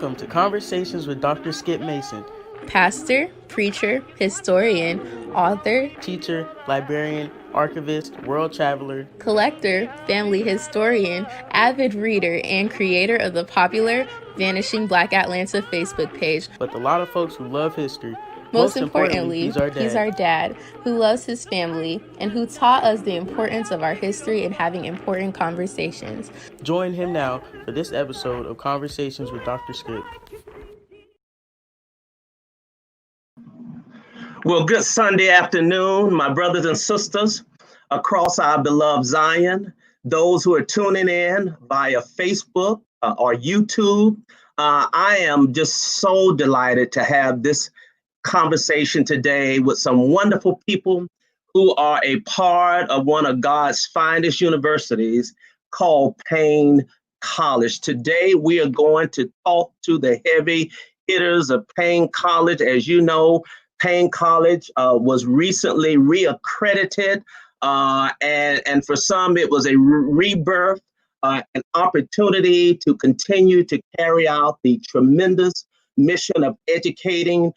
Welcome to Conversations with Dr. Skip Mason, pastor, preacher, historian, author, teacher, librarian, archivist, world traveler, collector, family historian, avid reader, and creator of the popular Vanishing Black Atlanta Facebook page. But a lot of folks who love history. Most importantly, he's our dad who loves his family and who taught us the importance of our history and having important conversations. Join him now for this episode of Conversations with Dr. Skip. Well, good Sunday afternoon, my brothers and sisters across our beloved Zion, those who are tuning in via Facebook or YouTube. I am just so delighted to have this conversation today with some wonderful people who are a part of one of God's finest universities called Paine College. Today, we are going to talk to the heavy hitters of Paine College. As you know, Paine College was recently reaccredited, and for some, it was a rebirth, an opportunity to continue to carry out the tremendous mission of educating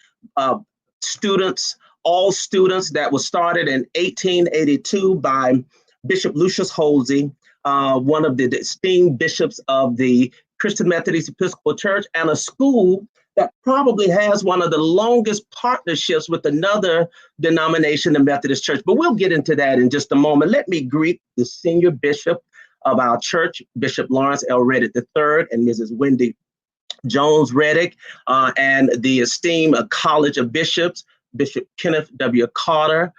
students, all students, that was started in 1882 by Bishop Lucius Holsey, one of the esteemed bishops of the Christian Methodist Episcopal Church, and a school that probably has one of the longest partnerships with another denomination, the Methodist Church. But we'll get into that in just a moment. Let me greet the senior bishop of our church, Bishop Lawrence L. Reddick III and Mrs. Wendy Jones Reddick, and the esteemed College of Bishops, Bishop Kenneth W. Carter,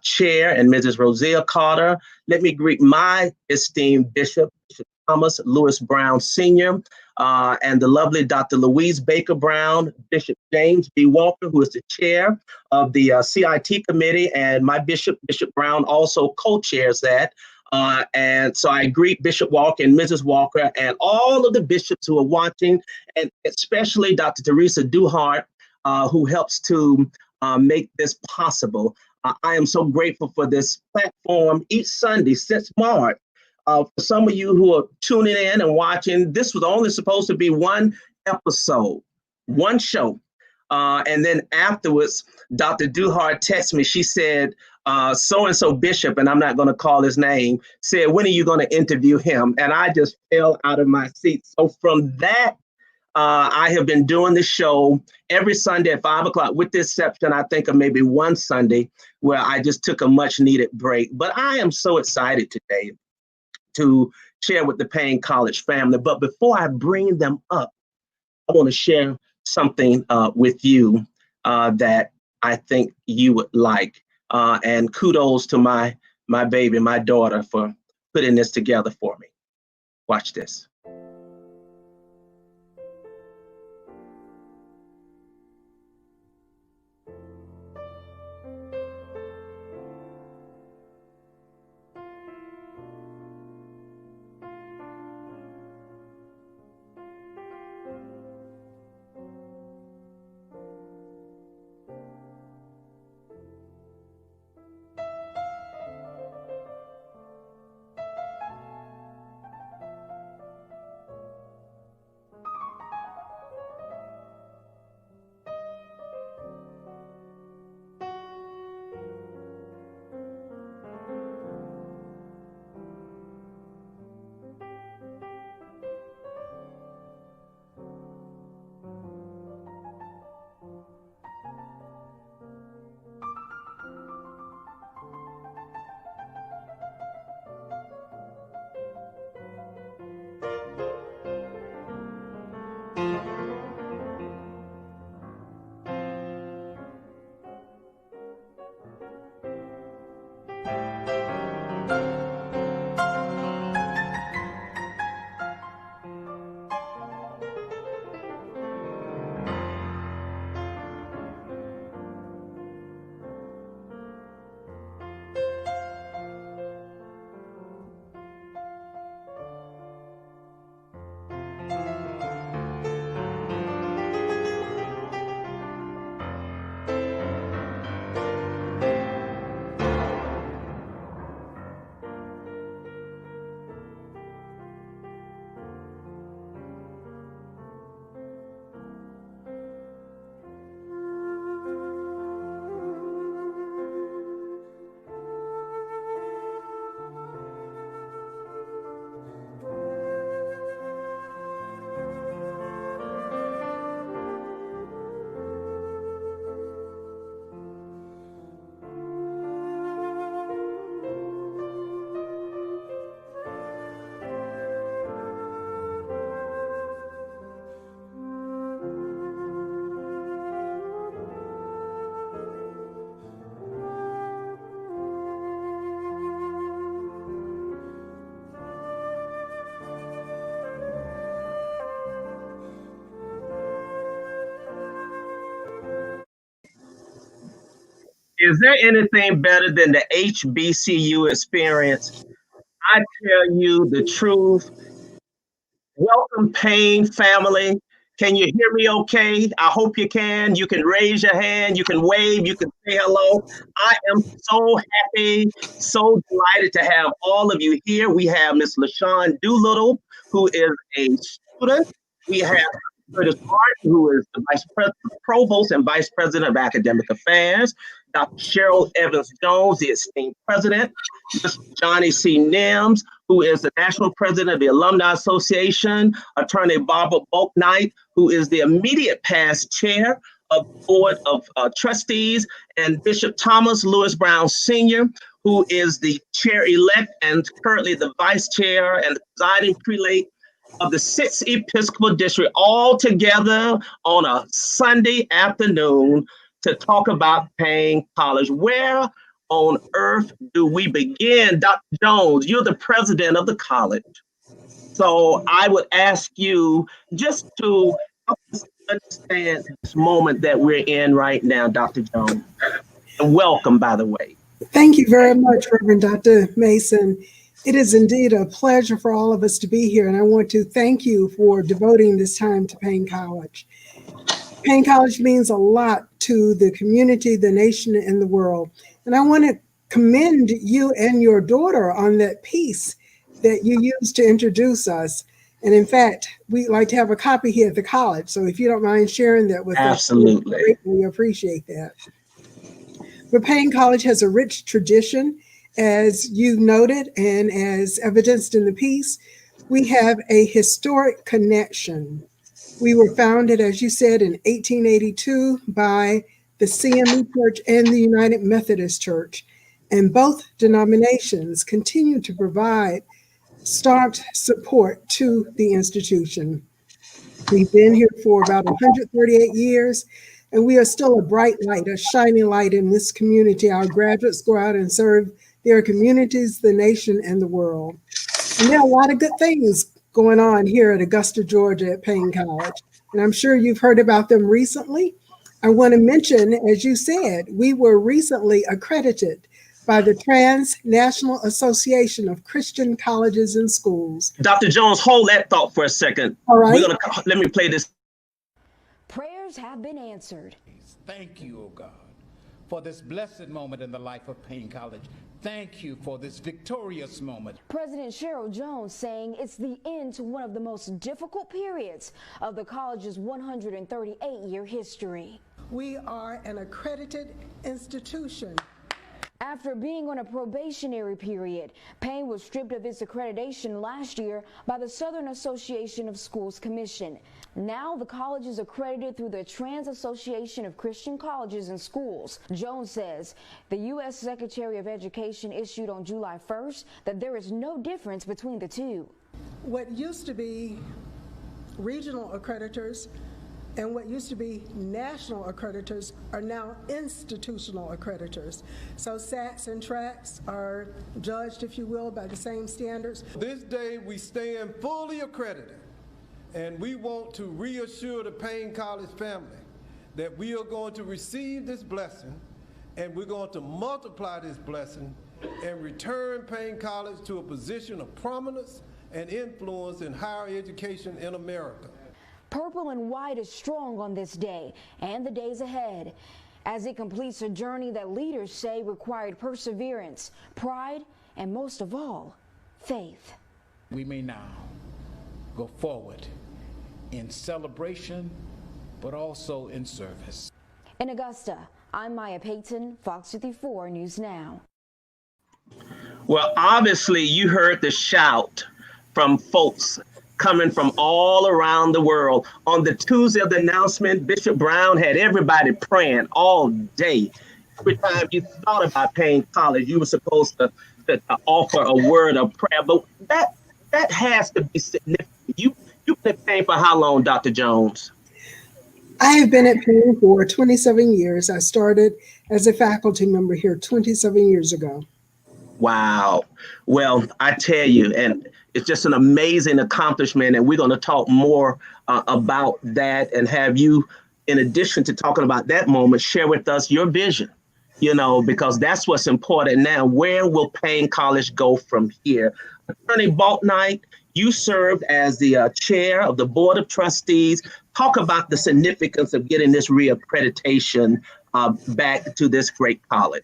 Chair, and Mrs. Rosia Carter. Let me greet my esteemed Bishop, Bishop Thomas Lewis Brown Sr., and the lovely Dr. Louise Baker Brown, Bishop James B. Walker, who is the chair of the CIT committee, and my bishop, Bishop Brown, also co-chairs that. And so I greet Bishop Walker and Mrs. Walker and all of the bishops who are watching, and especially Dr. Teresa Duhart, who helps to make this possible. I am so grateful for this platform each Sunday since March. For some of you who are tuning in and watching, this was only supposed to be one episode, one show. And then afterwards, Dr. Duhart texted me. She said, so-and-so bishop, and I'm not going to call his name, said, when are you going to interview him? And I just fell out of my seat. So from that, I have been doing this show every Sunday at 5 o'clock, with the exception, I think, of maybe one Sunday where I just took a much needed break. But I am so excited today to share with the Paine College family. But before I bring them up, I want to share something with you that I think you would like. And kudos to my baby, my daughter, for putting this together for me. Watch this. Is there anything better than the HBCU experience? I tell you the truth. Welcome, Paine family. Can you hear me okay? I hope you can. You can raise your hand, you can wave, you can say hello. I am so happy, so delighted to have all of you here. We have Miss LaShawn Doolittle, who is a student. We have Curtis Martin, who is the Vice President, Provost and Vice President of Academic Affairs. Dr. Cheryl Evans Jones, the esteemed president. Mr. Johnny C. Nims, who is the National President of the Alumni Association. Attorney Barbara Boaknight, who is the immediate past chair of the Board of Trustees. And Bishop Thomas Lewis Brown Sr., who is the chair-elect and currently the vice chair and the presiding prelate of the Sixth Episcopal District, all together on a Sunday afternoon to talk about Paine College. Where on earth do we begin? Dr. Jones, you're the president of the college. So I would ask you just to help us understand this moment that we're in right now, Dr. Jones. And welcome, by the way. Thank you very much, Reverend Dr. Mason. It is indeed a pleasure for all of us to be here, and I want to thank you for devoting this time to Paine College. Paine College means a lot to the community, the nation, and the world. And I want to commend you and your daughter on that piece that you used to introduce us. And in fact, we'd like to have a copy here at the college. So if you don't mind sharing that with us, absolutely, we appreciate that. But Paine College has a rich tradition, as you noted, and as evidenced in the piece. We have a historic connection. We were founded, as you said, in 1882 by the CME Church and the United Methodist Church. And both denominations continue to provide staunch support to the institution. We've been here for about 138 years, and we are still a bright light, a shining light in this community. Our graduates go out and serve their communities, the nation, and the world. And there are a lot of good things going on here at Augusta, Georgia at Paine College. And I'm sure you've heard about them recently. I want to mention, as you said, we were recently accredited by the Transnational Association of Christian Colleges and Schools. Dr. Jones, hold that thought for a second. All right. Let me play this. Prayers have been answered. Thank you, oh God, for this blessed moment in the life of Paine College. Thank you for this victorious moment. President Cheryl Jones saying it's the end to one of the most difficult periods of the college's 138-year history. We are an accredited institution. After being on a probationary period, Paine was stripped of its accreditation last year by the Southern Association of Schools Commission. Now the college is accredited through the Trans Association of Christian Colleges and Schools. Jones says the U.S. Secretary of Education issued on July 1st that there is no difference between the two. What used to be regional accreditors and what used to be national accreditors are now institutional accreditors. So SATs and TRACs are judged, if you will, by the same standards. This day we stand fully accredited, and we want to reassure the Paine College family that we are going to receive this blessing, and we're going to multiply this blessing and return Paine College to a position of prominence and influence in higher education in America. Purple and white is strong on this day and the days ahead as it completes a journey that leaders say required perseverance, pride, and most of all, faith. We may now go forward in celebration, but also in service. In Augusta, I'm Maya Payton, Fox 54 News Now. Well, obviously you heard the shout from folks coming from all around the world. On the Tuesday of the announcement, Bishop Brown had everybody praying all day. Every time you thought about Paine College, you were supposed to offer a word of prayer. But that has to be significant. You've been at Paine for how long, Dr. Jones? I have been at Paine for 27 years. I started as a faculty member here 27 years ago. Wow. Well, I tell you, and it's just an amazing accomplishment, and we're going to talk more about that and have you, in addition to talking about that moment, share with us your vision because that's what's important now. Where will Paine College go from here? Attorney Balknight, you served as the chair of the Board of Trustees. Talk about the significance of getting this reaccreditation back to this great college.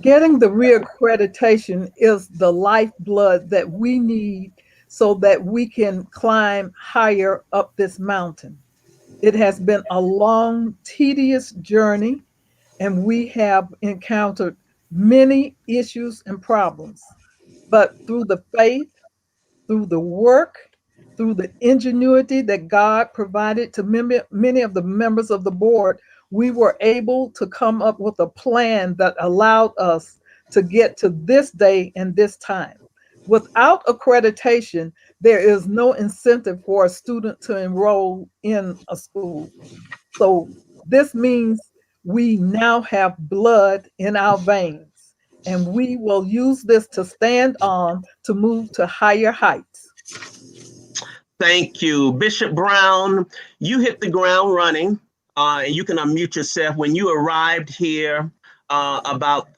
Getting the reaccreditation is the lifeblood that we need so that we can climb higher up this mountain. It has been a long, tedious journey, and we have encountered many issues and problems. But through the faith, through the work, through the ingenuity that God provided to many of the members of the board, we were able to come up with a plan that allowed us to get to this day and this time. Without accreditation, there is no incentive for a student to enroll in a school. So this means we now have blood in our veins, and we will use this to stand on to move to higher heights. Thank you. Bishop Brown, you hit the ground running, and you can unmute yourself. When you arrived here about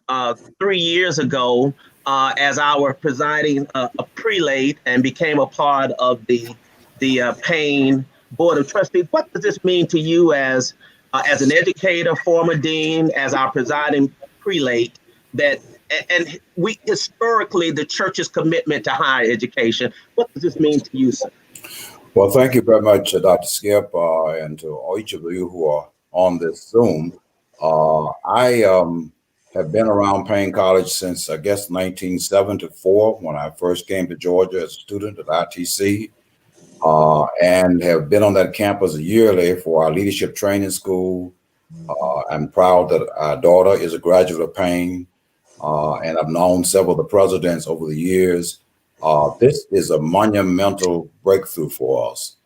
3 years ago as our presiding prelate and became a part of the Paine Board of Trustees, what does this mean to you as an educator, former dean, as our presiding prelate, and we historically the church's commitment to higher education? What does this mean to you, sir? Well, thank you very much, Dr. Skip, and to each of you who are on this Zoom. I have been around Paine College since, I guess, 1974, when I first came to Georgia as a student at ITC, and have been on that campus yearly for our leadership training school. I'm proud that our daughter is a graduate of Paine, and I've known several of the presidents over the years. This is a monumental breakthrough for us.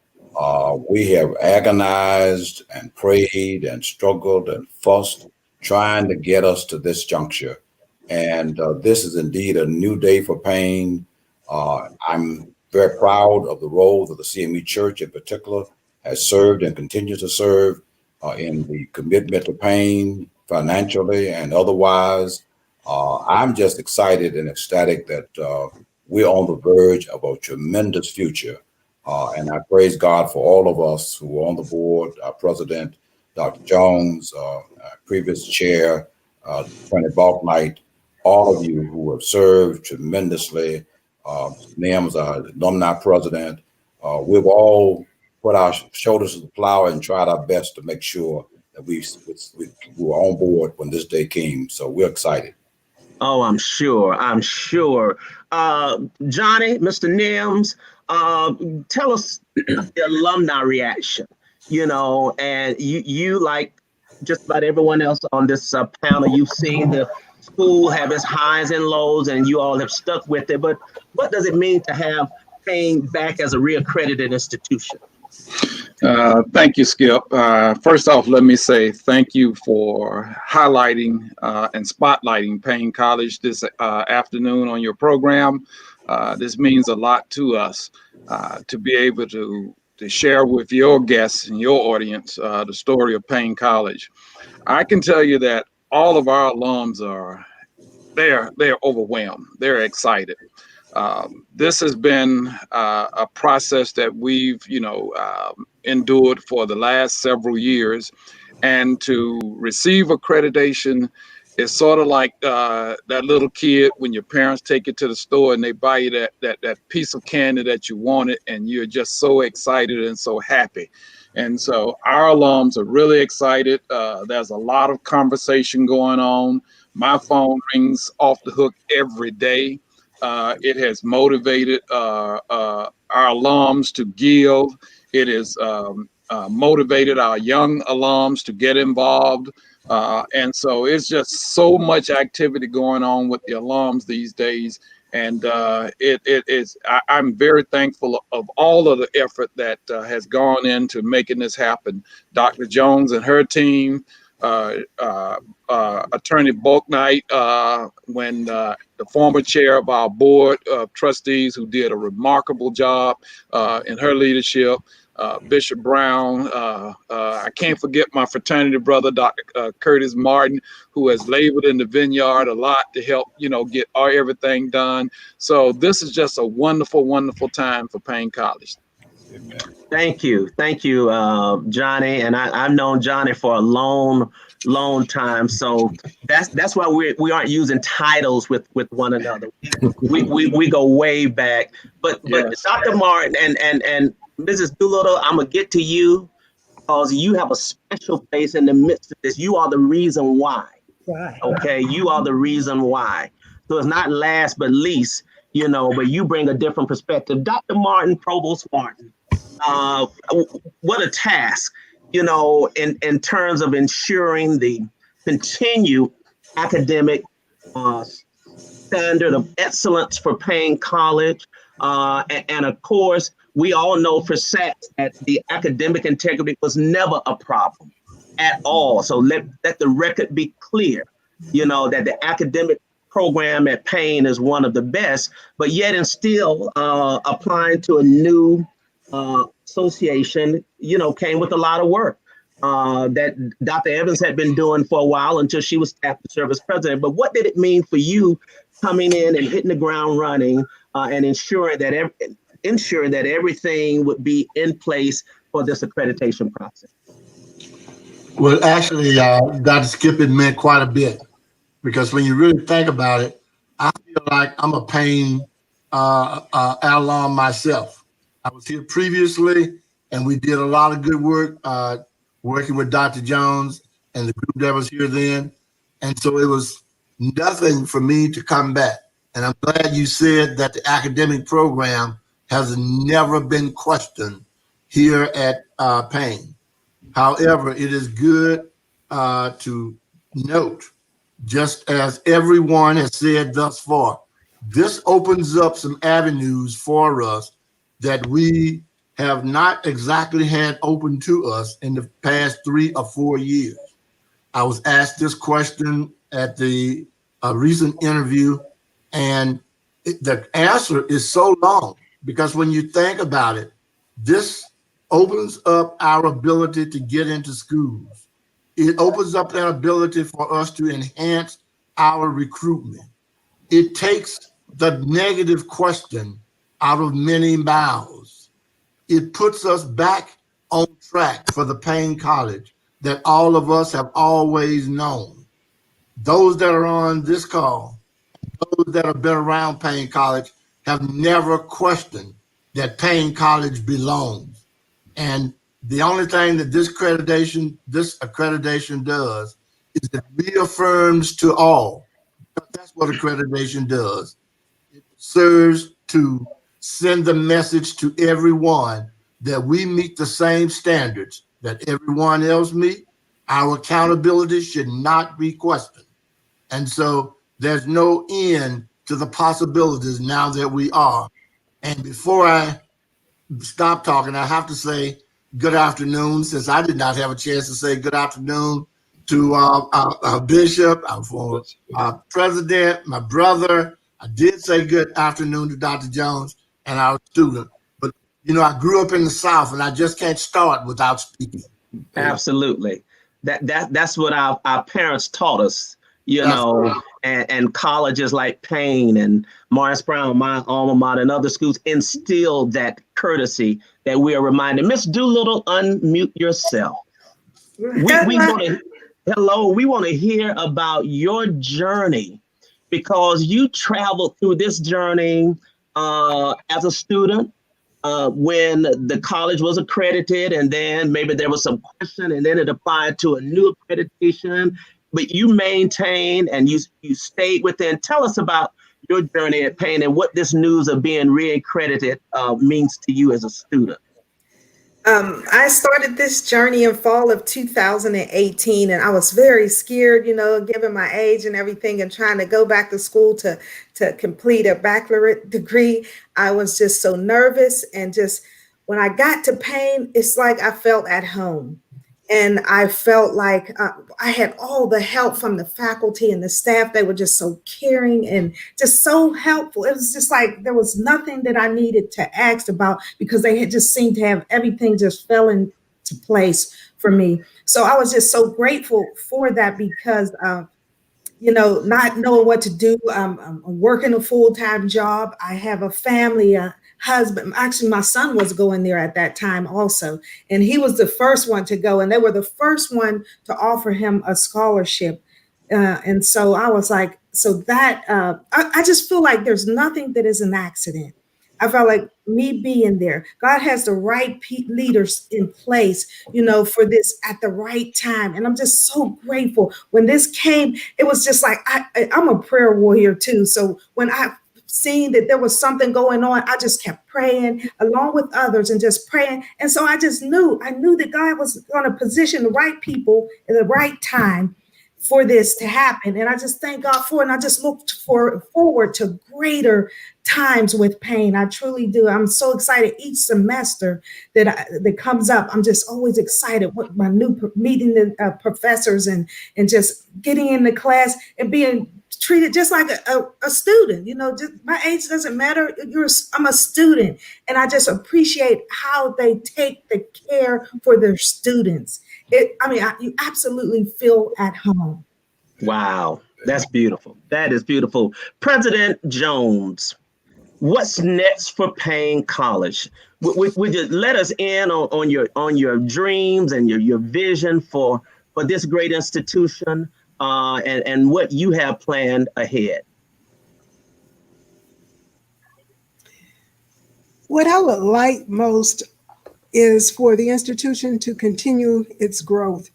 We have agonized and prayed and struggled and fussed trying to get us to this juncture. And this is indeed a new day for Paine. I'm very proud of the role that the CME Church in particular has served and continues to serve in the commitment to Paine financially and otherwise. I'm just excited and ecstatic that we're on the verge of a tremendous future. And I praise God for all of us who are on the board, our president, Dr. Jones, our previous chair, Attorney Balknight, all of you who have served tremendously. Nim's our alumni president. We've all put our shoulders to the plow and tried our best to make sure that we were on board when this day came. So we're excited. Oh, I'm sure. Johnny, Mr. Nims, tell us the alumni reaction, and you like just about everyone else on this panel, you've seen the school have its highs and lows, and you all have stuck with it. But what does it mean to have Paine back as a reaccredited institution? Thank you, Skip. First off, let me say thank you for highlighting and spotlighting Paine College this afternoon on your program. This means a lot to us to be able to share with your guests and your audience the story of Paine College. I can tell you that all of our alums they're overwhelmed. They're excited. This has been a process that we've, endured for the last several years, and to receive accreditation is sort of like that little kid when your parents take you to the store and they buy you that piece of candy that you wanted, and you're just so excited and so happy. And so our alums are really excited. There's a lot of conversation going on. My phone rings off the hook every day. It has motivated our alums to give. It has motivated our young alums to get involved. And so it's just so much activity going on with the alums these days. And I'm very thankful of all of the effort that has gone into making this happen. Dr. Jones and her team, Attorney Balknight, when the former chair of our board of trustees, who did a remarkable job in her leadership, Bishop Brown. I can't forget my fraternity brother, Dr. Curtis Martin, who has labored in the vineyard a lot to help, get everything done. So this is just a wonderful, wonderful time for Paine College. Amen. Thank you, Johnny. And I've known Johnny for a long time. So that's why we aren't using titles with one another. We go way back. But Yes. Dr. Martin and Mrs. Doolittle, I'm gonna get to you because you have a special place in the midst of this. You are the reason why. Right. Okay, you are the reason why. So it's not last but least, but you bring a different perspective. Dr. Martin, Provost Martin, what a task, in terms of ensuring the continued academic standard of excellence for Paine College. And of course, we all know for facts that the academic integrity was never a problem at all. So let the record be clear, that the academic program at Paine is one of the best, but yet and still applying to a new association, came with a lot of work that Dr. Evans had been doing for a while until she was staff to serve as president. But what did it mean for you coming in and hitting the ground running and ensuring that everything would be in place for this accreditation process? Well, actually, Dr. Skip, it meant quite a bit, because when you really think about it, I feel like I'm a Paine alum myself. I was here previously, and we did a lot of good work working with Dr. Jones and the group that was here then. And so it was nothing for me to come back. And I'm glad you said that the academic program has never been questioned here at Paine. However, it is good to note, just as everyone has said thus far, this opens up some avenues for us that we have not exactly had open to us in the past 3 or 4 years. I was asked this question at the recent interview, and the answer is so long, because when you think about it, this opens up our ability to get into schools. It opens up that ability for us to enhance our recruitment. It takes the negative question out of many mouths. It puts us back on track for the Paine College that all of us have always known. Those that are on this call, those that have been around Paine College, have never questioned that Paine College belongs. And the only thing that this accreditation does is it reaffirms to all. That's what accreditation does. It serves to send the message to everyone that we meet the same standards that everyone else meet. Our accountability should not be questioned. And so there's no end to the possibilities now that we are. And before I stop talking, I have to say good afternoon, since I did not have a chance to say good afternoon to our bishop, our former president, my brother. I did say good afternoon to Dr. Jones and our student. But, I grew up in the South, and I just can't start without speaking. Absolutely. That's what our parents taught us, and colleges like Paine and Morris Brown, my alma mater, and other schools instilled that courtesy that we are reminded. Miss Doolittle, unmute yourself. We want to hear about your journey, because you traveled through this journey as a student when the college was accredited, and then maybe there was some question, and then it applied to a new accreditation. But you maintained and you stayed within. Tell us about your journey at Paine and what this news of being reaccredited means to you as a student. I started this journey in fall of 2018, and I was very scared, given my age and everything, and trying to go back to school to complete a baccalaureate degree. I was just so nervous, and just when I got to Paine, it's like I felt at home. And I felt like I had all the help from the faculty and the staff. They were just so caring and just so helpful. It was just like there was nothing that I needed to ask about because they had just seemed to have everything just fell into place for me. So I was just so grateful for that because not knowing what to do. I'm working a full-time job. I have a family, a husband. Actually, my son was going there at that time also. And he was the first one to go. And they were the first one to offer him a scholarship. And so I was like, I just feel like there's nothing that is an accident. I felt like me being there, God has the right leaders in place, for this at the right time. And I'm just so grateful. When this came, it was just like, I'm a prayer warrior too. So when I seen that there was something going on, I just kept praying along with others and just praying. And so I knew that God was going to position the right people at the right time for this to happen. And I just thank God for it. And I just look forward to greater times with Paine. I truly do. I'm so excited each semester that comes up. I'm just always excited with my meeting the professors and just getting in the class and being treated just like a student. Just my age doesn't matter. I'm a student, and I just appreciate how they take the care for their students. You absolutely feel at home. Wow, that's beautiful. That is beautiful. President Jones, what's next for Paine College? Would you let us in on your dreams and your vision for this great institution and what you have planned ahead? What I would like most is for the institution to continue its growth.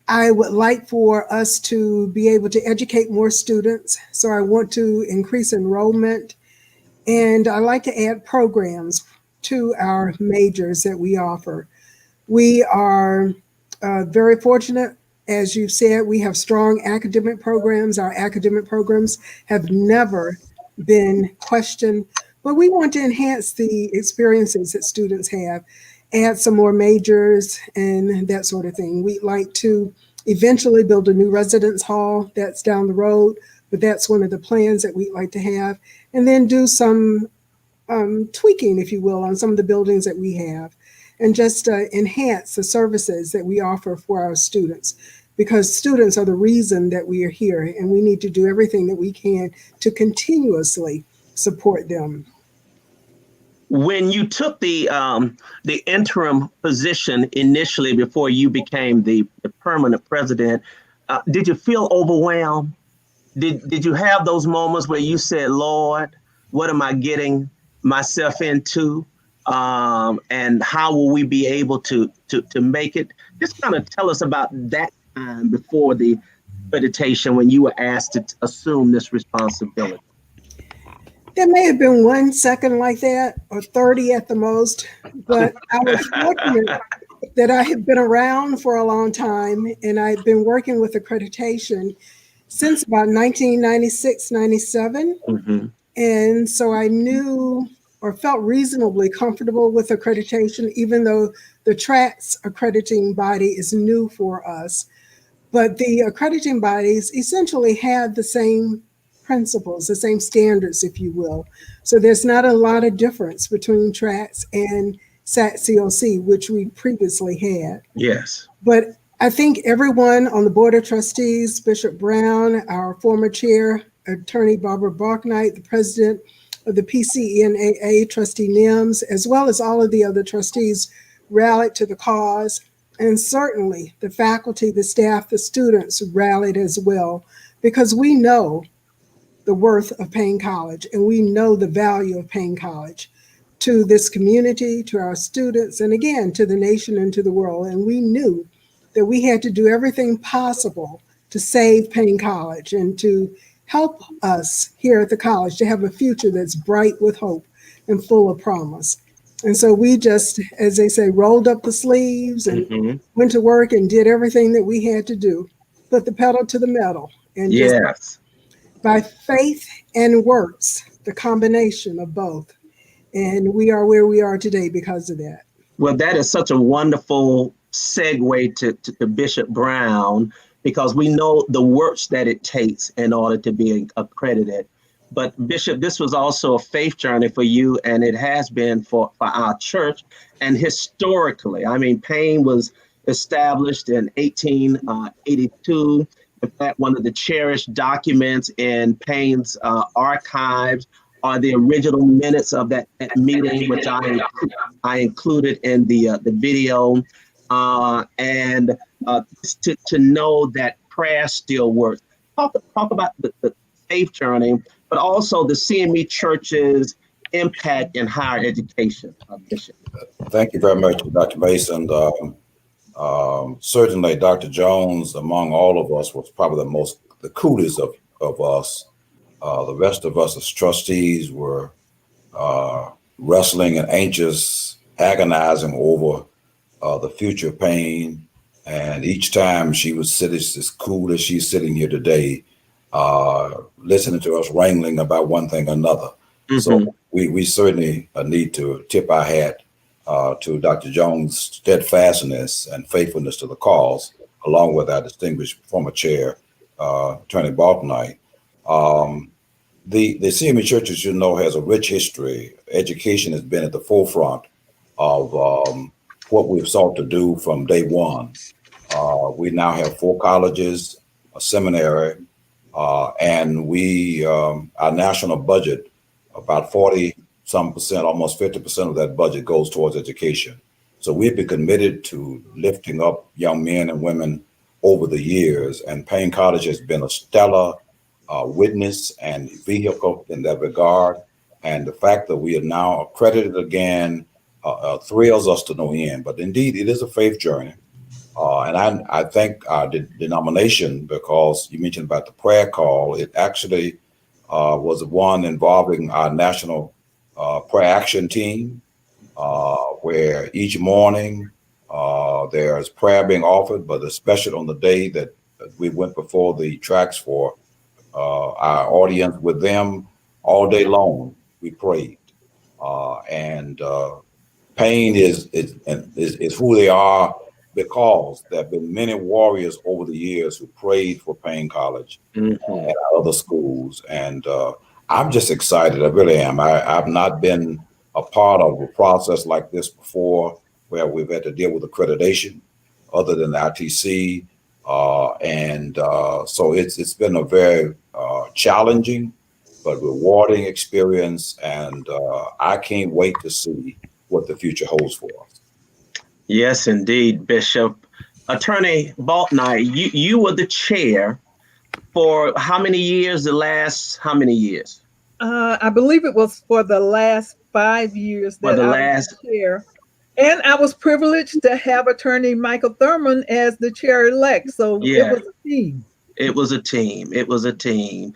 I would like for us to be able to educate more students. So I want to increase enrollment, and I like to add programs to our majors that we offer. We are very fortunate. As you said, we have strong academic programs. Our academic programs have never been questioned, but we want to enhance the experiences that students have, add some more majors and that sort of thing. We'd like to eventually build a new residence hall. That's down the road, but that's one of the plans that we'd like to have. And then do some tweaking, if you will, on some of the buildings that we have, and just enhance the services that we offer for our students, because students are the reason that we are here, and we need to do everything that we can to continuously support them. When you took the interim position initially before you became the permanent president, did you feel overwhelmed? Did you have those moments where you said, Lord, what am I getting myself into? And how will we be able to make it? Just kind of tell us about that time before the accreditation when you were asked to assume this responsibility. There may have been 1 second like that, or 30 at the most, but I was fortunate that I had been around for a long time, and I had been working with accreditation since about 1996, 97. Mm-hmm. And so I knew or felt reasonably comfortable with accreditation, even though the TRACS accrediting body is new for us. But the accrediting bodies essentially had the same principles, the same standards, if you will. So there's not a lot of difference between TRACS and SAT-COC, which we previously had. Yes. But I think everyone on the Board of Trustees, Bishop Brown, our former chair, Attorney Barbara Balknight, the president of the PCNAA, Trustee Nims, as well as all of the other trustees, rallied to the cause. And certainly the faculty, the staff, the students rallied as well, because we know the worth of Paine College, and we know the value of Paine College to this community, to our students, and again, to the nation and to the world. And we knew that we had to do everything possible to save Paine College and to help us here at the college to have a future that's bright with hope and full of promise. And so we just, as they say, rolled up the sleeves and went to work and did everything that we had to do, put the pedal to the metal. And just by faith and works, the combination of both. And we are where we are today because of that. Well, that is such a wonderful segue to Bishop Brown, because we know the works that it takes in order to be accredited. But Bishop, this was also a faith journey for you, and it has been for our church. And historically, I mean, Paine was established in 1882. In fact, one of the cherished documents in Paine's archives are the original minutes of that meeting, which I included in the video. And to know that prayer still works. Talk about the faith journey, but also the CME Church's impact in higher education, Bishop. Thank you very much, Dr. Mason. Certainly, Dr. Jones, among all of us, was probably the coolest of us. The rest of us as trustees were wrestling and anxious, agonizing over the future of Paine. And each time she would sit as cool as she's sitting here today, listening to us wrangling about one thing or another. Mm-hmm. So we certainly need to tip our hat to Dr. Jones' steadfastness and faithfulness to the cause, along with our distinguished former chair, Attorney Baltonite. The CME Church, as you know, has a rich history. Education has been at the forefront of what we've sought to do from day one. We now have 4 colleges, a seminary, and our national budget, about 40-some%, almost 50% of that budget goes towards education. So we've been committed to lifting up young men and women over the years, and Paine College has been a stellar witness and vehicle in that regard. And the fact that we are now accredited again thrills us to no end. But indeed, it is a faith journey. And I thank our denomination, because you mentioned about the prayer call. It actually was one involving our national prayer action team, where each morning there's prayer being offered, but especially on the day that we went before the tracks for our audience with them, all day long we prayed. And Paine is who they are, because there have been many warriors over the years who prayed for Paine College and other schools. And I'm just excited. I really am. I've not been a part of a process like this before, where we've had to deal with accreditation other than the ITC. So it's been a very challenging but rewarding experience. And I can't wait to see what the future holds for us. Yes, indeed, Bishop. Attorney Baltonite, you were the chair for how many years? How many years? I believe it was for the last 5 years that I was the chair. And I was privileged to have Attorney Michael Thurmond as the chair-elect. So yeah. It was a team. It was a team.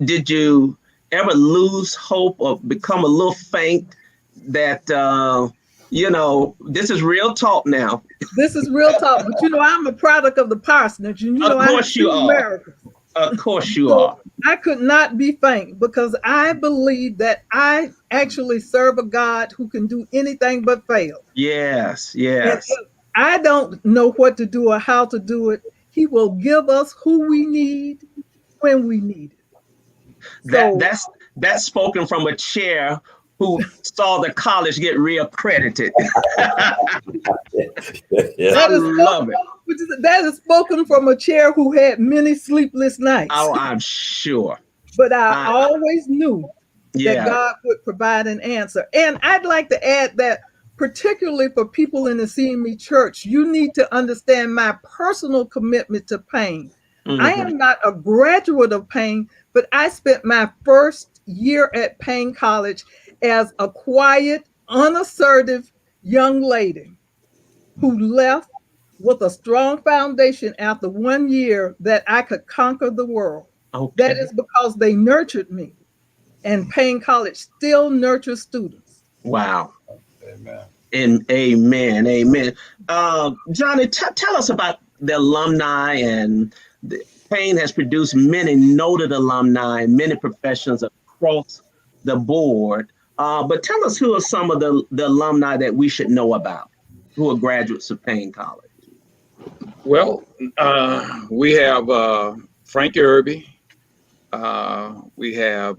Did you ever lose hope or become a little faint that, this is real talk now? This is real talk. But, I'm a product of the parsonage. And, of course you are. Of course you are. I could not be faint, because I believe that I actually serve a God who can do anything but fail. Yes. And if I don't know what to do or how to do it, He will give us who we need when we need it. That's spoken from a chair who saw the college get reaccredited. I love it. That is spoken from a chair who had many sleepless nights. Oh, I'm sure. But I always knew that God would provide an answer. And I'd like to add that, particularly for people in the CME Church, you need to understand my personal commitment to Paine. Mm-hmm. I am not a graduate of Paine, but I spent my first year at Paine College as a quiet, unassertive young lady who left with a strong foundation after 1 year that I could conquer the world. Okay. That is because they nurtured me, and Paine College still nurtures students. Wow. Amen. Amen. Johnny, tell us about the alumni. And Paine has produced many noted alumni, many professions across the board. But tell us who are some of the alumni that we should know about. who are graduates of Paine College? Well, we have Frank Irby, we have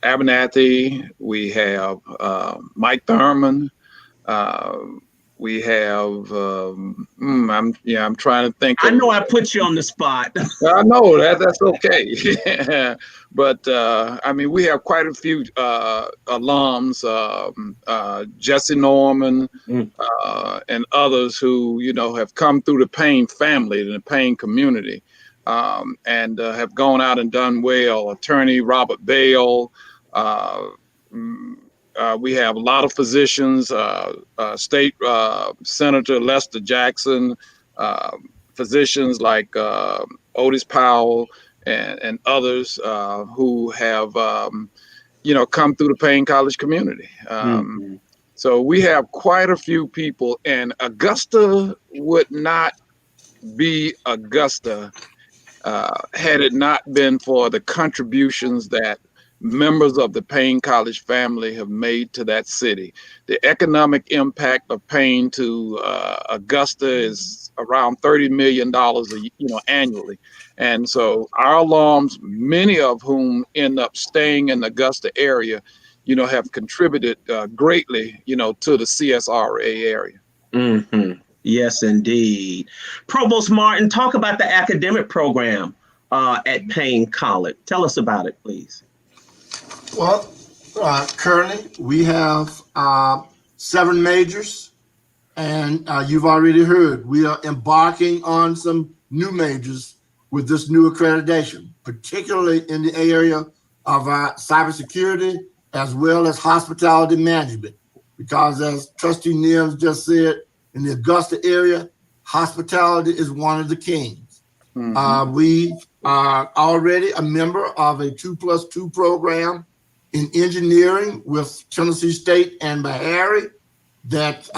Abernathy, we have Mike Thurmond, we have I'm trying to think. I know I put you on the spot. I know that's okay. But I mean, we have quite a few alums, Jesse Norman, and others who have come through the Paine family, the Paine community, and have gone out and done well. Attorney Robert Bale. We have a lot of physicians, State Senator Lester Jackson, physicians like Otis Powell and others who have, come through the Paine College community. So we have quite a few people, and Augusta would not be Augusta had it not been for the contributions that members of the Paine College family have made to that city. The economic impact of Paine to Augusta is around $30 million annually. And so our alums, many of whom end up staying in the Augusta area, have contributed greatly, to the CSRA area. Mm-hmm. Yes, indeed. Provost Martin, talk about the academic program at Paine College. Tell us about it, please. Well, currently we have 7 majors, and you've already heard we are embarking on some new majors with this new accreditation, particularly in the area of cybersecurity as well as hospitality management, because as Trustee Nims just said, in the Augusta area, hospitality is one of the kings. Mm-hmm. We are already a member of a 2+2 program in engineering with Tennessee State and Meharry that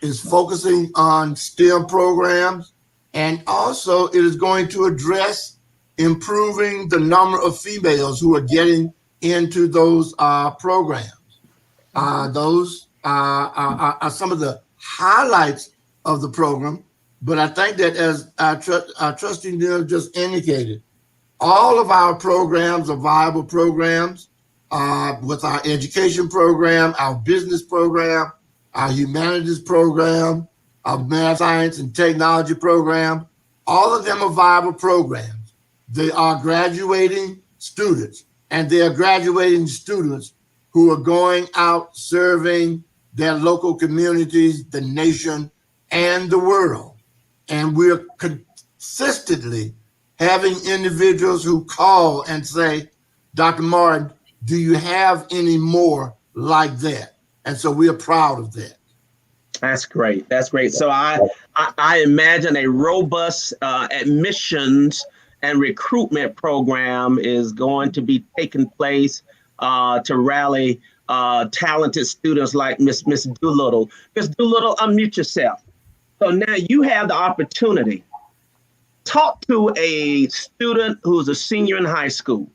is focusing on STEM programs. And also it is going to address improving the number of females who are getting into those programs. Those are some of the highlights of the program. But I think that as our trustee Neil just indicated, all of our programs are viable programs with our education program, our business program, our humanities program, our math, science, and technology program. All of them are viable programs. They are graduating students, and they are graduating students who are going out serving their local communities, the nation, and the world. And we're consistently having individuals who call and say, Dr. Martin, do you have any more like that? And so we are proud of that. That's great. That's great. So I imagine a robust admissions and recruitment program is going to be taking place to rally talented students like Miss Doolittle. Miss Doolittle, unmute yourself. So now you have the opportunity. Talk to a student who's a senior in high school,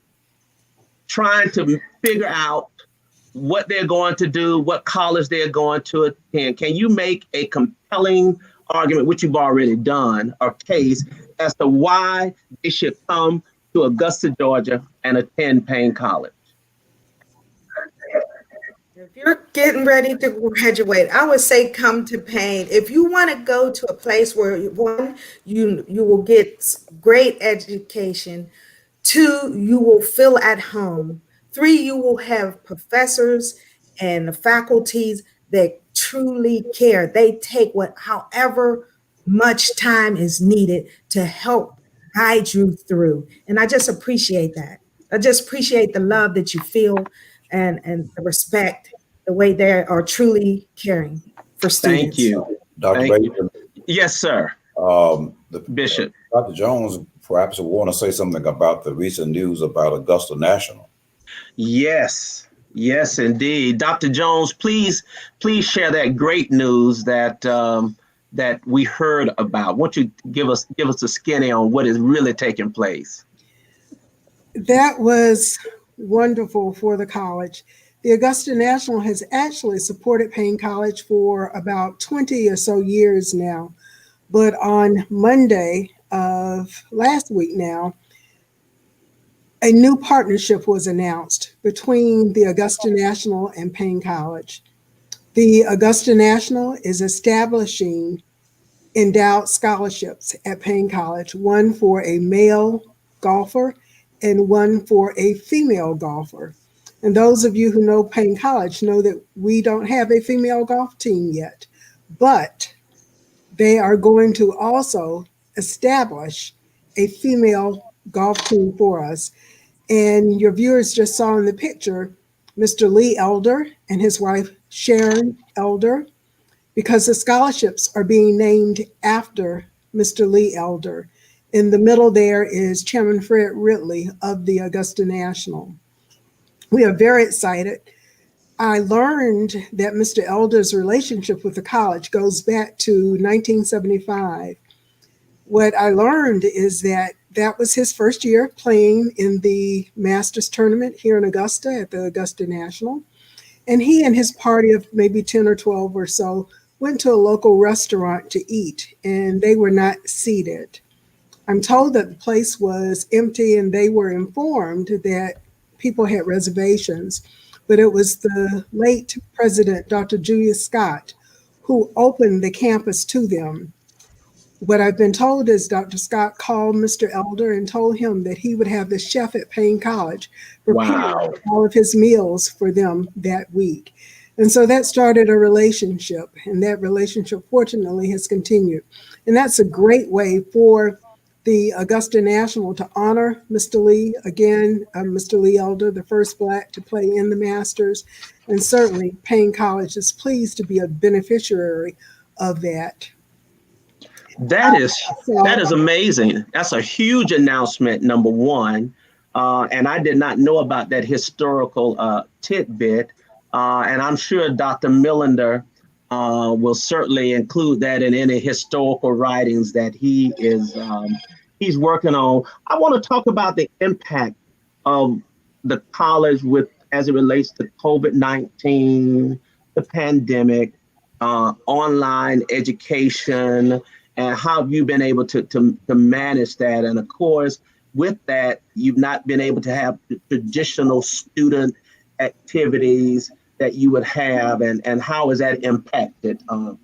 trying to figure out what they're going to do, what college they're going to attend. Can you make a compelling argument, which you've already done, or case as to why they should come to Augusta, Georgia and attend Paine College? If you're getting ready to graduate, I would say come to Paine. If you want to go to a place where, one, you will get great education, 2, you will feel at home, 3, you will have professors and faculties that truly care. They take however much time is needed to help guide you through. And I just appreciate that. I just appreciate the love that you feel and the respect, the way they are truly caring for students. Thank you. Dr. Baker. Yes, sir. Bishop. Dr. Jones perhaps will want to say something about the recent news about Augusta National. Yes, indeed. Dr. Jones, please share that great news that we heard about. Won't you give us a skinny on what is really taking place? That was wonderful for the college. The Augusta National has actually supported Paine College for about 20 or so years now. But on Monday of last week now, a new partnership was announced between the Augusta National and Paine College. The Augusta National is establishing endowed scholarships at Paine College, one for a male golfer and one for a female golfer. And those of you who know Paine College know that we don't have a female golf team yet, but they are going to also establish a female golf team for us. And your viewers just saw in the picture, Mr. Lee Elder and his wife, Sharon Elder, because the scholarships are being named after Mr. Lee Elder. In the middle there is Chairman Fred Ridley of the Augusta National. We are very excited. I learned that Mr. Elder's relationship with the college goes back to 1975. What I learned is that was his first year playing in the Masters tournament here in Augusta at the Augusta National. And he and his party of maybe 10 or 12 or so went to a local restaurant to eat, and they were not seated. I'm told that the place was empty, and they were informed that people had reservations, but it was the late President, Dr. Julius Scott, who opened the campus to them. What I've been told is Dr. Scott called Mr. Elder and told him that he would have the chef at Paine College prepare all of his meals for them that week. And so that started a relationship, and that relationship fortunately has continued. And that's a great way for the Augusta National to honor Mr. Lee, again, Mr. Lee Elder, the first Black to play in the Masters. And certainly Paine College is pleased to be a beneficiary of that. That is amazing. That's a huge announcement, number one. And I did not know about that historical tidbit. And I'm sure Dr. Millender will certainly include that in any historical writings that he is he's working on. I want to talk about the impact of the college as it relates to COVID-19, the pandemic, online education, and how have you been able to manage that? And of course, with that, you've not been able to have the traditional student activities that you would have, and how has that impacted the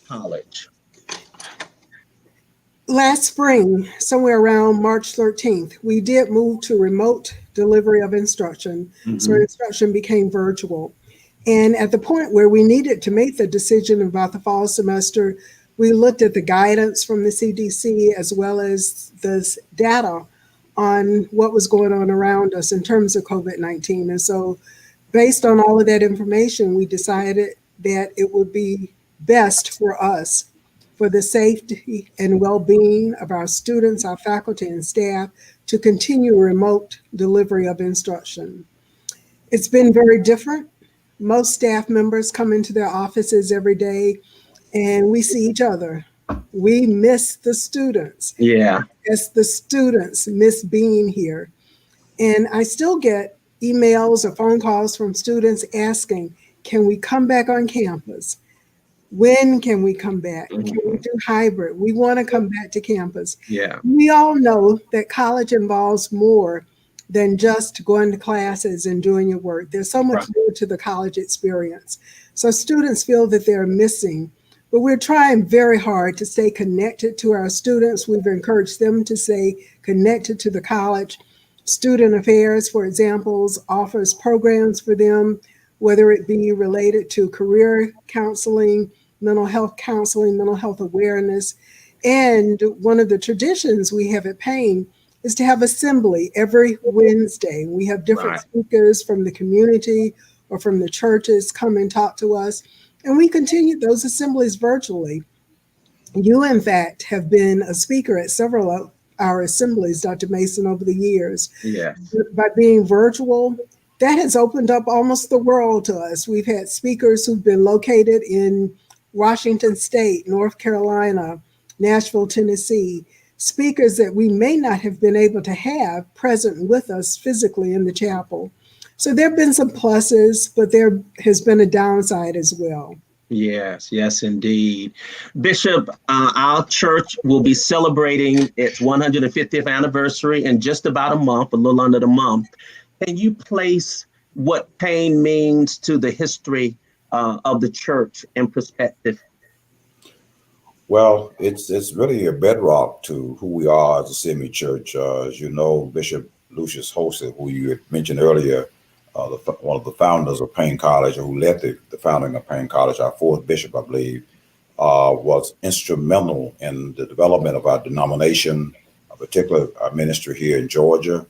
college? Last spring, somewhere around March 13th, we did move to remote delivery of instruction. So instruction became virtual. And at the point where we needed to make the decision about the fall semester, we looked at the guidance from the CDC as well as the data on what was going on around us in terms of COVID-19. And so based on all of that information, we decided that it would be best for us, for the safety and well-being of our students, our faculty and staff, to continue remote delivery of instruction. It's been very different. Most staff members come into their offices every day and we see each other. We miss the students. Yeah. As the students miss being here. And I still get emails or phone calls from students asking, can we come back on campus? When can we come back? Can we do hybrid? We want to come back to campus. Yeah. We all know that college involves more than just going to classes and doing your work. There's so much more to the college experience. So students feel that they're missing, but we're trying very hard to stay connected to our students. We've encouraged them to stay connected to the college. Student Affairs, for example, offers programs for them, whether it be related to career counseling, mental health awareness. And one of the traditions we have at Paine is to have assembly every Wednesday. We have different speakers from the community or from the churches come and talk to us. And we continue those assemblies virtually. You, in fact, have been a speaker at several of our assemblies, Dr. Mason, over the years. Yeah. By being virtual, that has opened up almost the world to us. We've had speakers who've been located in Washington State, North Carolina, Nashville, Tennessee, speakers that we may not have been able to have present with us physically in the chapel. So there have been some pluses, but there has been a downside as well. Yes, yes, indeed. Bishop, our church will be celebrating its 150th anniversary in just about a month, a little under the month. Can you place what Paine means to the history of the church in perspective? Well, it's really a bedrock to who we are as a semi church. As you know, Bishop Lucius Hosted, who you had mentioned earlier, one of the founders of Paine College, who led the founding of Paine College, our fourth bishop, I believe, was instrumental in the development of our denomination, particularly our ministry here in Georgia.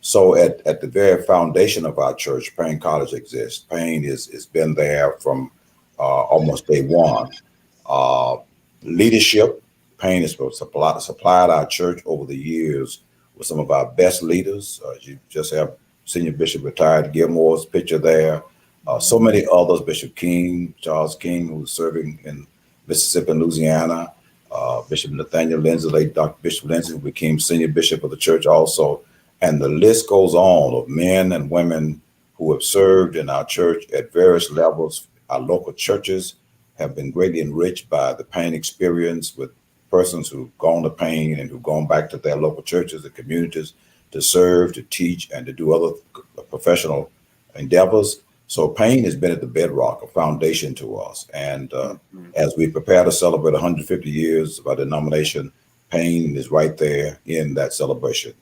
So at the very foundation of our church, Paine College exists. Paine has been there from almost day one. Leadership, Paine has supplied our church over the years with some of our best leaders. You just have Senior Bishop Retired Gilmore's picture there. So many others, Bishop King, Charles King, who's serving in Mississippi and Louisiana. Bishop Nathaniel Lindsay, late Dr. Bishop Lindsay, who became Senior Bishop of the church also. And the list goes on of men and women who have served in our church at various levels. Our local churches have been greatly enriched by the Paine experience, with persons who've gone to Paine and who've gone back to their local churches and communities to serve, to teach, and to do other professional endeavors. So Paine has been at the bedrock, a foundation to us. And as we prepare to celebrate 150 years of our denomination, Paine is right there in that celebration.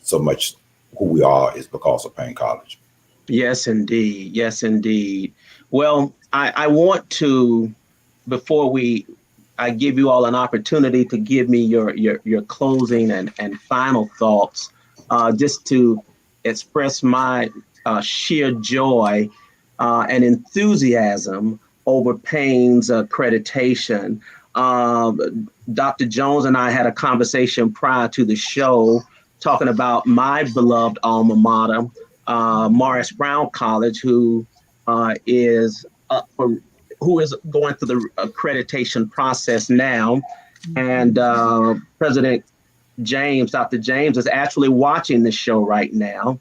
So much who we are is because of Paine College. Yes, indeed. Yes, indeed. Well, I want to, before I give you all an opportunity to give me your closing and final thoughts, just to express my sheer joy and enthusiasm over Paine's accreditation. Dr. Jones and I had a conversation prior to the show talking about my beloved alma mater, Morris Brown College, who is going through the accreditation process now. And President James, Dr. James, is actually watching this show right now.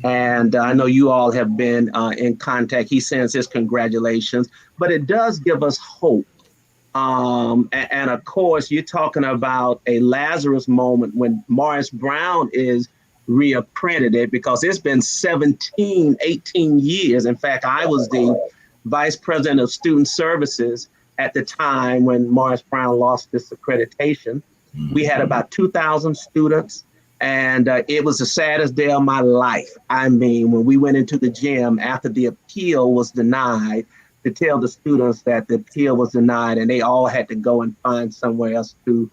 And I know you all have been in contact. He sends his congratulations, but it does give us hope. And of course, you're talking about a Lazarus moment when Morris Brown is reaccredited, because it's been 18 years. In fact, I was the Vice President of Student Services at the time when Morris Brown lost this accreditation. We had about 2,000 students, and it was the saddest day of my life. I mean, when we went into the gym after the appeal was denied, to tell the students that the appeal was denied and they all had to go and find somewhere else to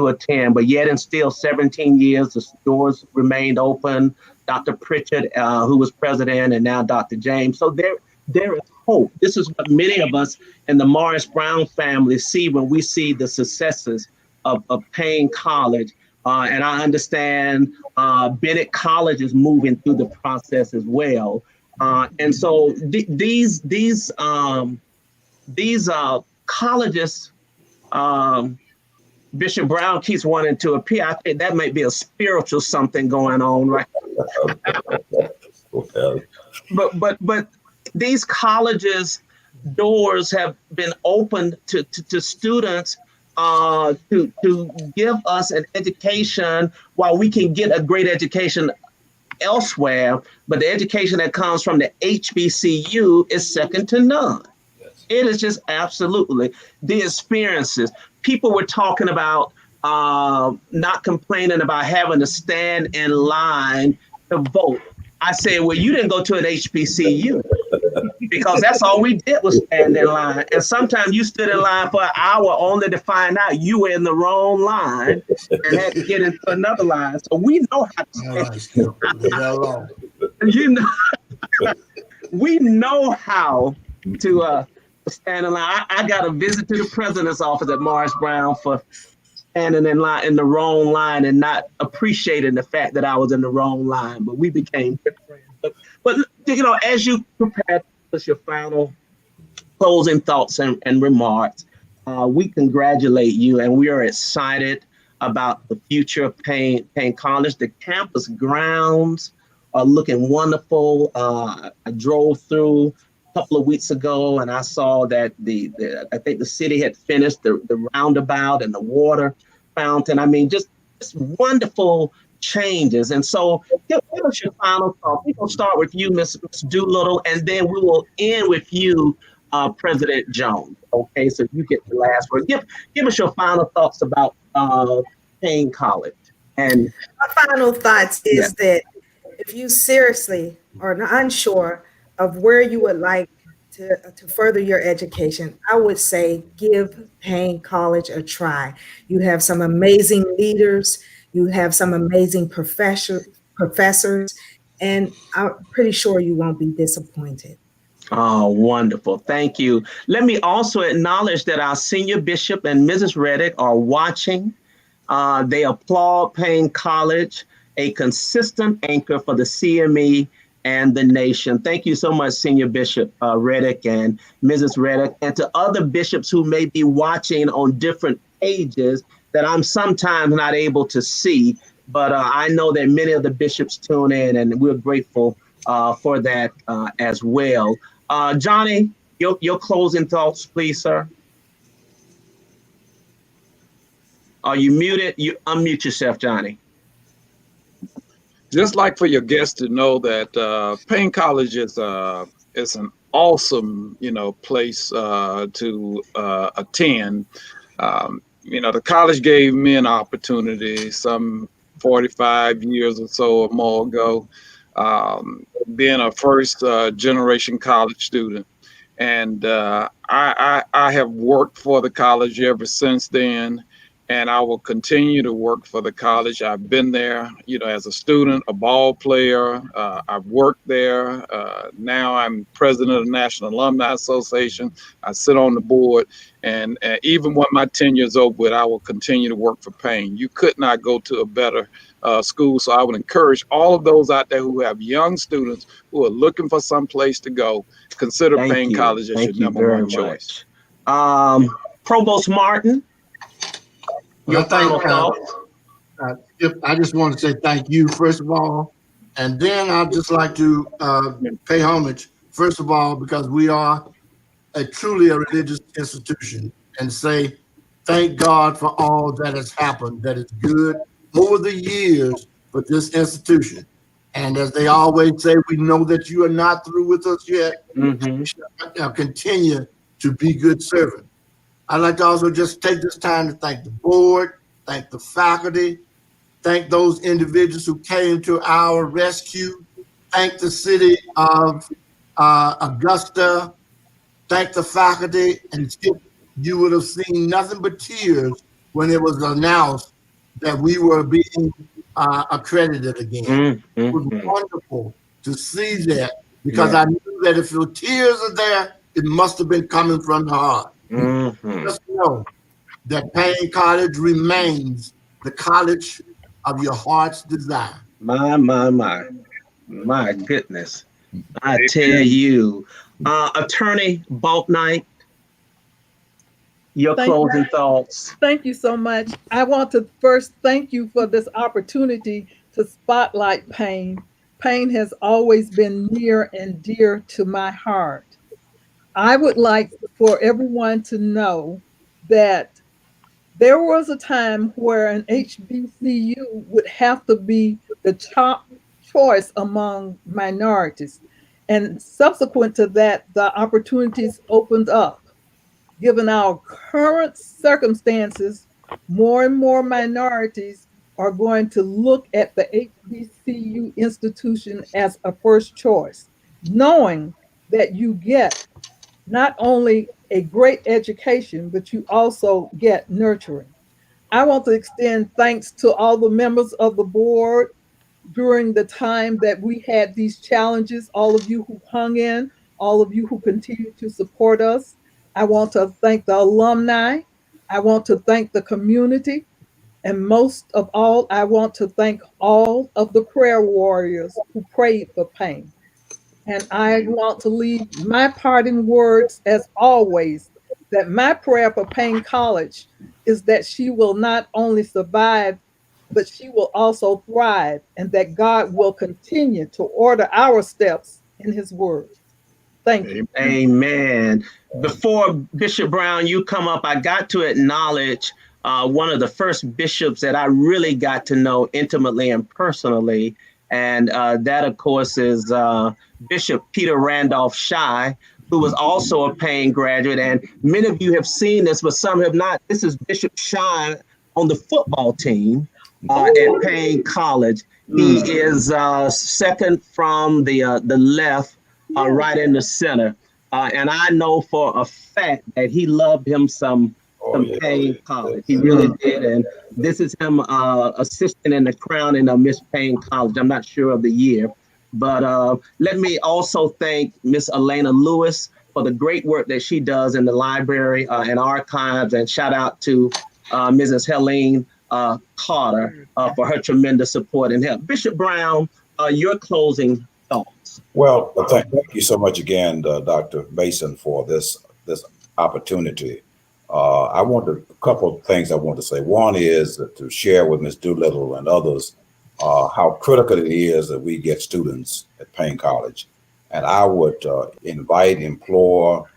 attend. But yet and still, 17 years, the doors remained open. Dr. Pritchard, who was president, and now Dr. James. So there is hope. This is what many of us in the Morris Brown family see when we see the successes of Paine College. And I understand Bennett College is moving through the process as well. And so these colleges, Bishop Brown keeps wanting to appear. I think that might be a spiritual something going on, right? But these colleges' doors have been opened to students to give us an education, while we can get a great education elsewhere, but the education that comes from the HBCU is second to none. Yes. It is just absolutely the experiences. People were talking about not complaining about having to stand in line to vote. I said, well, you didn't go to an HBCU, because that's all we did was stand in line. And sometimes you stood in line for an hour only to find out you were in the wrong line and had to get into another line. So we know how to stand. We know how to stand in line. I got a visit to the president's office at Morris Brown for standing in line in the wrong line and not appreciating the fact that I was in the wrong line. But we became good friends. But you know, as you prepare for your final closing thoughts and remarks, we congratulate you, and we are excited about the future of Paine College. The campus grounds are looking wonderful. I drove through a couple of weeks ago and I saw that I think the city had finished the roundabout and the water fountain. I mean, just wonderful changes. And so give us your final thought. We're going to start with you, Ms. Doolittle, and then we will end with you, President Jones. Okay, so you get the last word. Give us your final thoughts about Paine College. And my final thoughts is that if you seriously are unsure of where you would like to further your education, I would say give Paine College a try. You have some amazing leaders, you have some amazing professors, and I'm pretty sure you won't be disappointed. Oh, wonderful. Thank you. Let me also acknowledge that our senior bishop and Mrs. Reddick are watching. They applaud Paine College, a consistent anchor for the CME and the nation. Thank you so much, Senior Bishop Reddick and Mrs. Reddick, and to other bishops who may be watching on different pages that I'm sometimes not able to see, but I know that many of the bishops tune in, and we're grateful for that as well. Johnny, your closing thoughts, please, sir. Are you muted? You unmute yourself, Johnny. Just like for your guests to know that Paine College is an awesome, place to attend. The college gave me an opportunity some 45 years or so or more ago, being a first generation college student. And I have worked for the college ever since then. And I will continue to work for the college. I've been there, as a student, a ball player. I've worked there. Now I'm president of the National Alumni Association. I sit on the board. And even when my tenure is over with, I will continue to work for Paine. You could not go to a better school. So I would encourage all of those out there who have young students who are looking for some place to go, consider Paine College as your number one choice. Provost Martin. Well, I just want to say thank you, first of all. And then I'd just like to pay homage, first of all, because we are truly a religious institution, and say thank God for all that has happened that is good over the years for this institution. And as they always say, we know that you are not through with us yet. Mm-hmm. We shall continue to be good servants. I'd like to also just take this time to thank the board, thank the faculty, thank those individuals who came to our rescue, thank the city of Augusta, thank the faculty, and you would have seen nothing but tears when it was announced that we were being accredited again. Mm-hmm. It was wonderful to see that, because I knew that if your tears are there, it must have been coming from the heart. Mm-hmm. Just know that Paine College remains the college of your heart's desire. My goodness. I tell you. Attorney Balknight, your closing thoughts. Thank you so much. I want to first thank you for this opportunity to spotlight Paine. Paine has always been near and dear to my heart. I would like for everyone to know that there was a time where an HBCU would have to be the top choice among minorities. And subsequent to that, the opportunities opened up. Given our current circumstances, more and more minorities are going to look at the HBCU institution as a first choice, knowing that you get not only a great education, but you also get nurturing. I want to extend thanks to all the members of the board during the time that we had these challenges, all of you who hung in, all of you who continue to support us. I want to thank the alumni. I want to thank the community. And most of all, I want to thank all of the prayer warriors who prayed for Paine. And I want to leave my parting words, as always, that my prayer for Paine College is that she will not only survive but she will also thrive, and that God will continue to order our steps in his word. Thank you. Amen. Before Bishop Brown, you come up, I got to acknowledge one of the first bishops that I really got to know intimately and personally. And that, of course, is Bishop Peter Randolph Shy, who was also a Paine graduate. And many of you have seen this, but some have not. This is Bishop Shy on the football team at Paine College. He is second from the left, right in the center. And I know for a fact that he loved him some Paine College. He really did. And this is him assisting in the crowning of Miss Paine College. I'm not sure of the year. But let me also thank Miss Elena Lewis for the great work that she does in the library and archives. And shout out to Mrs. Helene Carter for her tremendous support and help. Bishop Brown, your closing thoughts. Well, thank you so much again, Dr. Mason, for this opportunity. I want a couple of things I want to say. One is to share with Ms. Doolittle and others how critical it is that we get students at Paine College. And I would implore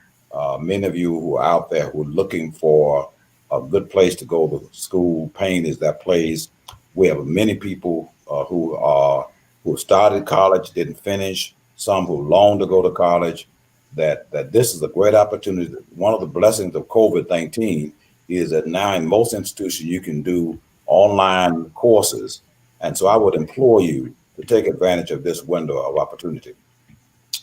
many of you who are out there who are looking for a good place to go to school. Paine is that place. We have many people who started college, didn't finish, some who long to go to college, that this is a great opportunity. One of the blessings of COVID-19 is that now in most institutions you can do online courses. And so I would implore you to take advantage of this window of opportunity.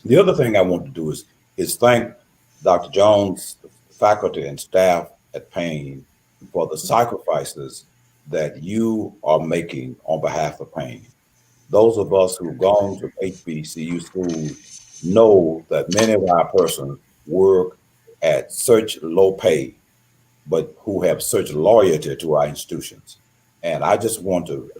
The other thing I want to do is thank Dr. Jones, the faculty and staff at Paine for the sacrifices that you are making on behalf of Paine. Those of us who've gone to HBCU schools know that many of our persons work at such low pay, but who have such loyalty to our institutions. And I just want to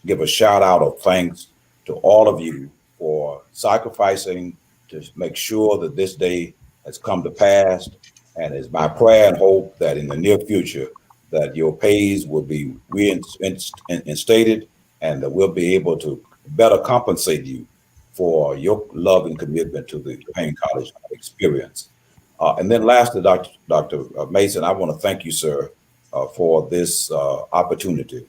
give a shout out of thanks to all of you for sacrificing to make sure that this day has come to pass. And it's my prayer and hope that in the near future that your pays will be reinstated and that we'll be able to better compensate you for your love and commitment to the Paine College experience. And then lastly, Dr. Mason, I want to thank you, sir, for this opportunity.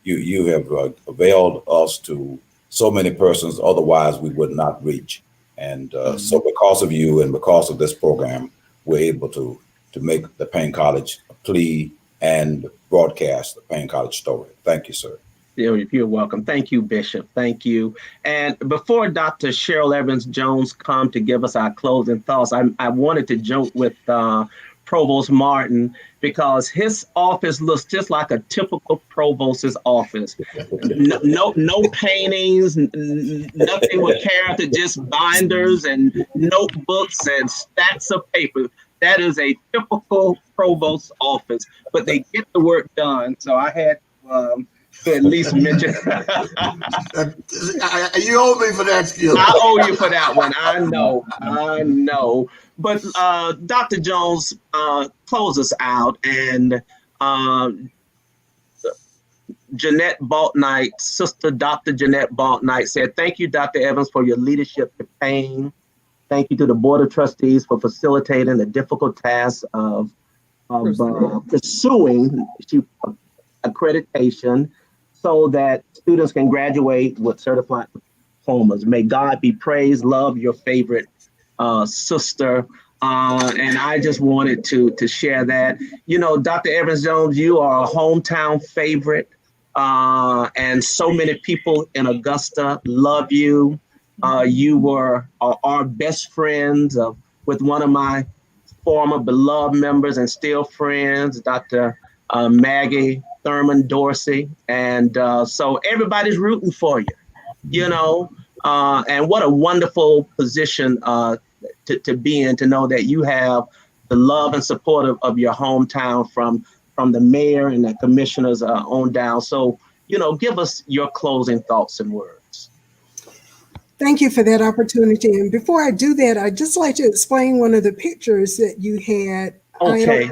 You have availed us to so many persons otherwise we would not reach. And so because of you and because of this program, we're able to make the Paine College a plea and broadcast the Paine College story. Thank you, sir. You're welcome. Thank you, Bishop. Thank you. And before Dr. Cheryl Evans Jones come to give us our closing thoughts, I wanted to joke with Provost Martin because his office looks just like a typical provost's office. No paintings, nothing with character, just binders and notebooks and stacks of paper. That is a typical provost's office, but they get the work done. So I had to at least mention. You owe me for that, Skip. I owe you for that one. I know. But Dr. Jones, close us out. And Jeanette Baltnight, Sister Dr. Jeanette Baltnight said, thank you, Dr. Evans, for your leadership to Paine. Thank you to the Board of Trustees for facilitating the difficult task of pursuing accreditation so that students can graduate with certified diplomas. May God be praised. Love, your favorite sister. And I just wanted to share that. You know, Dr. Evans Jones, you are a hometown favorite. And so many people in Augusta love you. You were our best friends with one of my former beloved members and still friends, Dr. Maggie Thurmond Dorsey. And so everybody's rooting for you, you know, and what a wonderful position to be in, to know that you have the love and support of your hometown from the mayor and the commissioners on down. So, you know, give us your closing thoughts and words. Thank you for that opportunity. And before I do that, I'd just like to explain one of the pictures that you had. Okay.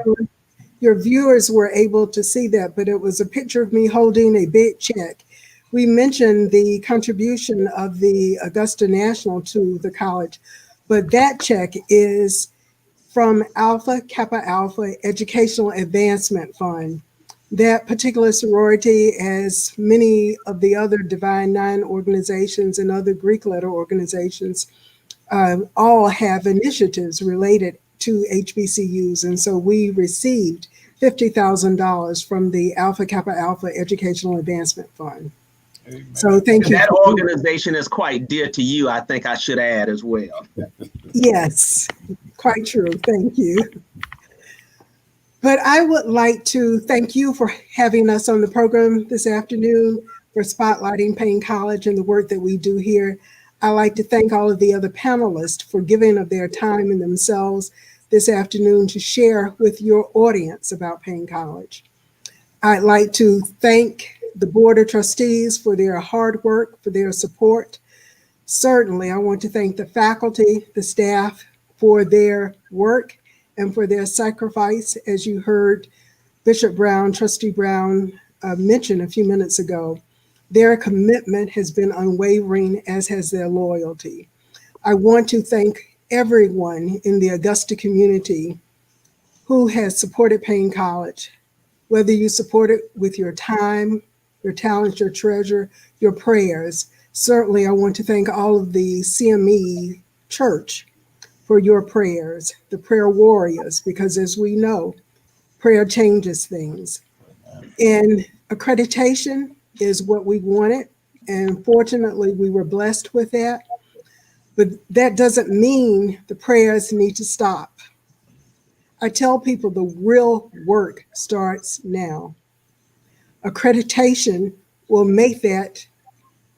Your viewers were able to see that, but it was a picture of me holding a big check. We mentioned the contribution of the Augusta National to the college, but that check is from Alpha Kappa Alpha Educational Advancement Fund. That particular sorority, as many of the other Divine Nine organizations and other Greek letter organizations, all have initiatives related to HBCUs. And so we received $50,000 from the Alpha Kappa Alpha Educational Advancement Fund. Amen. So thank you. That organization is quite dear to you, I think I should add as well. Yes, quite true. Thank you. But I would like to thank you for having us on the program this afternoon, for spotlighting Paine College and the work that we do here. I'd like to thank all of the other panelists for giving of their time and themselves this afternoon to share with your audience about Paine College. I'd like to thank the Board of Trustees for their hard work, for their support. Certainly, I want to thank the faculty, the staff for their work and for their sacrifice, as you heard Bishop Brown, Trustee Brown mention a few minutes ago. Their commitment has been unwavering, as has their loyalty. I want to thank everyone in the Augusta community who has supported Paine College, whether you support it with your time, your talent, your treasure, your prayers. Certainly, I want to thank all of the CME Church for your prayers, the prayer warriors, because as we know, prayer changes things. And accreditation is what we wanted. And fortunately, we were blessed with that. But that doesn't mean the prayers need to stop. I tell people the real work starts now. Accreditation will make that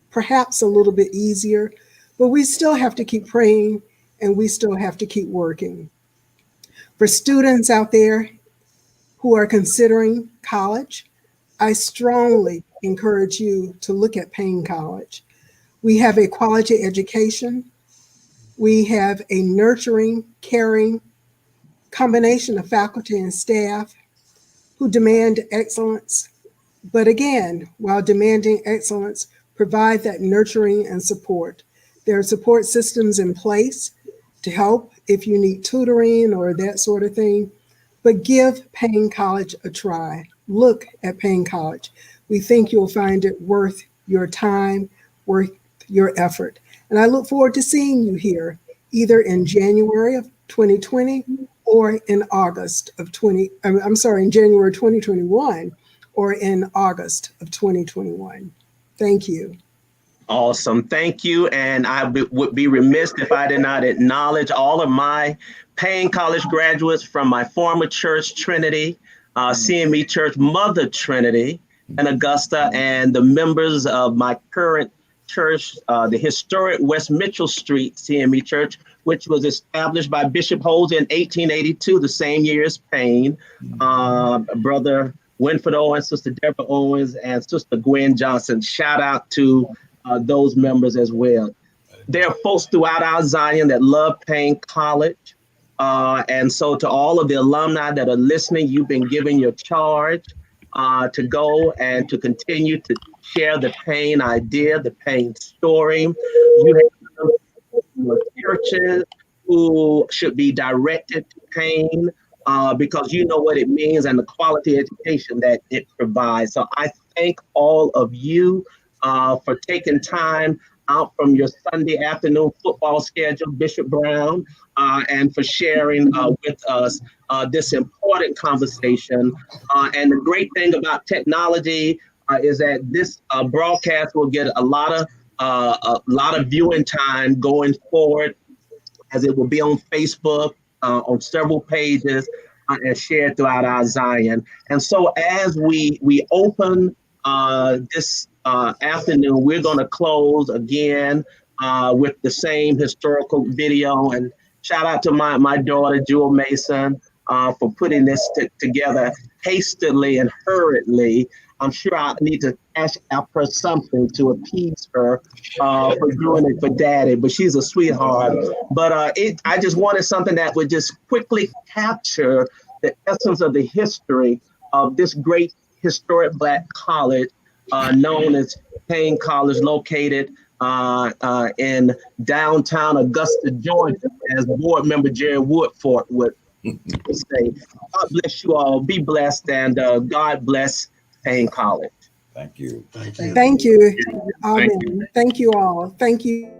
perhaps a little bit easier, but we still have to keep praying and we still have to keep working. For students out there who are considering college, I strongly encourage you to look at Paine College. We have a quality education. We have a nurturing, caring combination of faculty and staff who demand excellence. But again, while demanding excellence, provide that nurturing and support. There are support systems in place to help if you need tutoring or that sort of thing. But give Paine College a try. Look at Paine College. We think you'll find it worth your time, worth your effort. And I look forward to seeing you here, either in January of 2020 or in in January 2021 or in August of 2021. Thank you. Awesome. Thank you. And I would be remiss if I did not acknowledge all of my Paine College graduates from my former church, Trinity, CME Church, Mother Trinity in Augusta, and the members of my current church, the historic West Mitchell Street CME Church, which was established by Bishop Holmes in 1882, the same year as Paine. Brother Winford Owens, Sister Deborah Owens, and Sister Gwen Johnson. Shout out to those members as well. There are folks throughout our Zion that love Paine College. And so to all of the alumni that are listening, you've been given your charge to go and to continue to share the Paine idea, the Paine story. You have churches who should be directed to Paine because you know what it means and the quality education that it provides. So I thank all of you for taking time out from your Sunday afternoon football schedule, Bishop Brown, and for sharing with us this important conversation. And the great thing about technology is that this broadcast will get a lot of viewing time going forward, as it will be on Facebook, on several pages, and shared throughout our Zion. And so as we open this afternoon, we're going to close again with the same historical video. And shout out to my daughter, Jewel Mason, for putting this together hastily and hurriedly. I'm sure I need to ask her something to appease her for doing it for Daddy, but she's a sweetheart. But I just wanted something that would just quickly capture the essence of the history of this great historic Black college known as Paine College, located in downtown Augusta, Georgia, as board member Jerry Woodford would say. God bless you all. Be blessed, and God bless Paine College. Thank you. Thank you. Amen. Thank you all. Thank you.